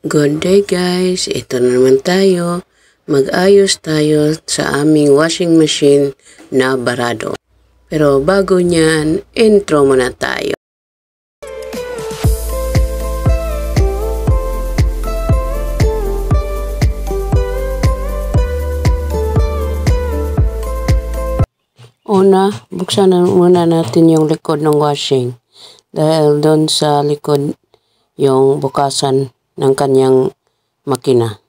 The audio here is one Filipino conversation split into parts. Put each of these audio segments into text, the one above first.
Good day guys, ito na naman tayo. Mag-ayos tayo sa aming washing machine na barado. Pero bago niyan, intro muna tayo. Una, buksan na muna natin yung likod ng washing. Dahil doon sa likod yung bukasan ng kanyang makina.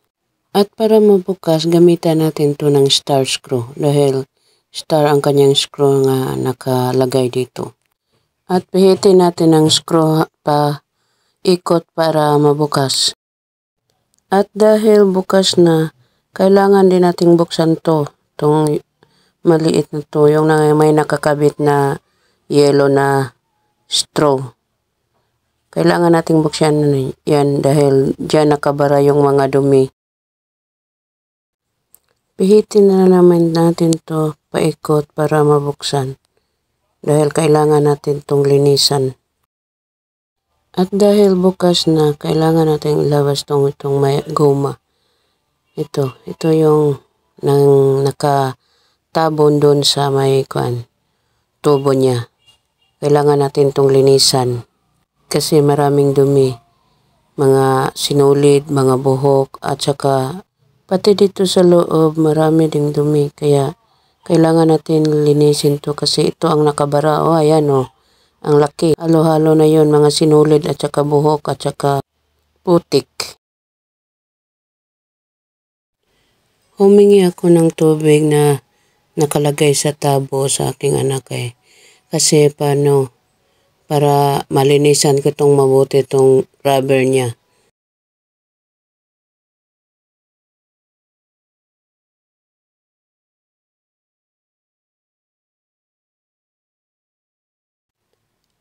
At para mabukas, gamitan natin to ng star screw dahil star ang kanyang screw nga nakalagay dito. At pihitin natin ang screw pa ikot para mabukas. At dahil bukas na, kailangan din nating buksan to. Itong maliit na to, yung may nakakabit na yellow na straw. Kailangan nating buksan yan dahil dyan nakabara yung mga dumi. Pihitin na naman natin to paikot para mabuksan dahil kailangan natin tong linisan. At dahil bukas na, kailangan natin ilabas itong may goma. Ito yung nakatabon doon sa may tubo niya. Kailangan natin tong linisan. Kasi maraming dumi, mga sinulid, mga buhok, at saka pati dito sa loob marami ding dumi. Kaya kailangan natin linisin to kasi ito ang nakabara. O ayan o, ang laki. Halo-halo na yon, mga sinulid at saka buhok at saka putik. Humingi ako ng tubig na nakalagay sa tabo sa aking anak kasi para malinisan ko itong mabuti itong rubber niya.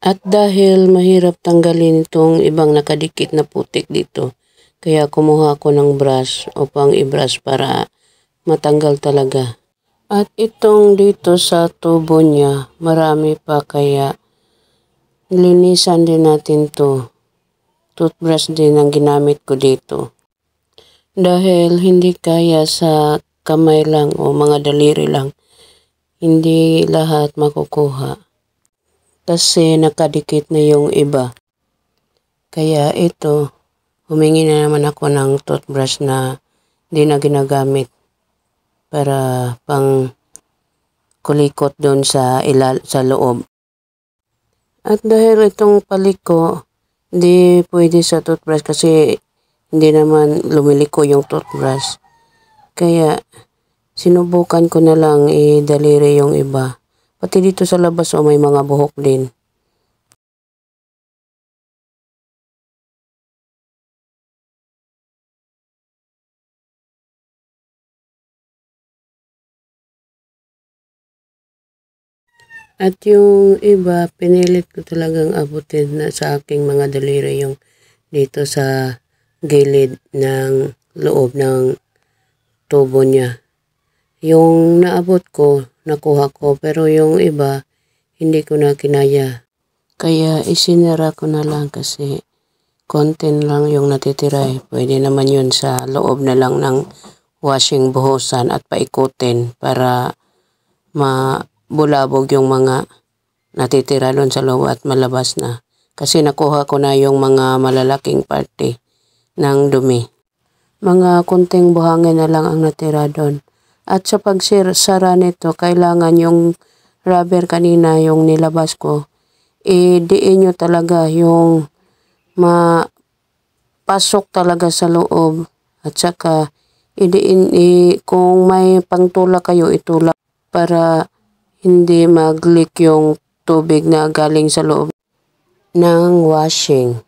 At dahil mahirap tanggalin itong ibang nakadikit na putik dito, kaya kumuha ako ng brush upang i-brush para matanggal talaga. At itong dito sa tubo niya, marami pa kaya linisan din natin to. Toothbrush din ang ginamit ko dito. Dahil hindi kaya sa kamay lang o mga daliri lang, hindi lahat makukuha. Kasi nakadikit na yung iba. Kaya ito, humingi na naman ako ng toothbrush na hindi na ginagamit para pang kulikot doon sa loob. At dahil itong paliko, hindi pwede sa toothbrush kasi hindi naman lumiliko yung toothbrush. Kaya sinubukan ko na lang daliri yung iba. Pati dito sa labas may mga buhok din. At yung iba, pinilit ko talagang abutin na sa aking mga daliri yung dito sa gilid ng loob ng tubo niya. Yung naabot ko, nakuha ko, pero yung iba, hindi ko na kinaya. Kaya isinara ko na lang kasi kontin lang yung natitira. Pwede naman yun sa loob na lang ng washing buhusan at paikutin para mabulabog yung mga natitira doon sa loob at malabas na. Kasi nakuha ko na yung mga malalaking parte ng dumi. Mga kunting buhangin na lang ang natira doon. At sa pagsara nito, kailangan yung rubber kanina, yung nilabas ko, diin nyo talaga yung mapasok talaga sa loob. At saka, kung may pangtulak kayo, itulak para hindi mag-leak yung tubig na galing sa loob ng washing.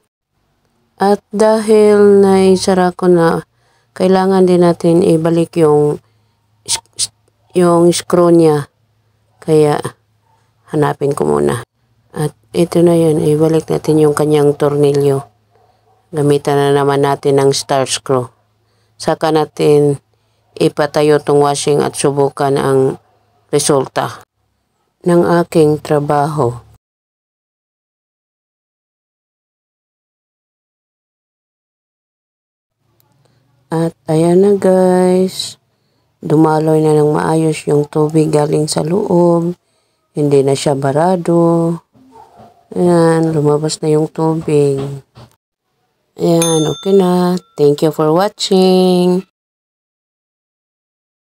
At dahil naisara ko na, kailangan din natin ibalik yung screw niya. Kaya hanapin ko muna. At ito na yun, ibalik natin yung kanyang tornilyo. Gamitan na naman natin ng star screw. Saka natin ipatayo tong washing at subukan ang resulta ng aking trabaho. At ayan na guys, dumaloy na ng maayos yung tubig galing sa loob. Hindi na siya barado. Ayan, lumabas na yung tubig. Ayan, okay na. Thank you for watching.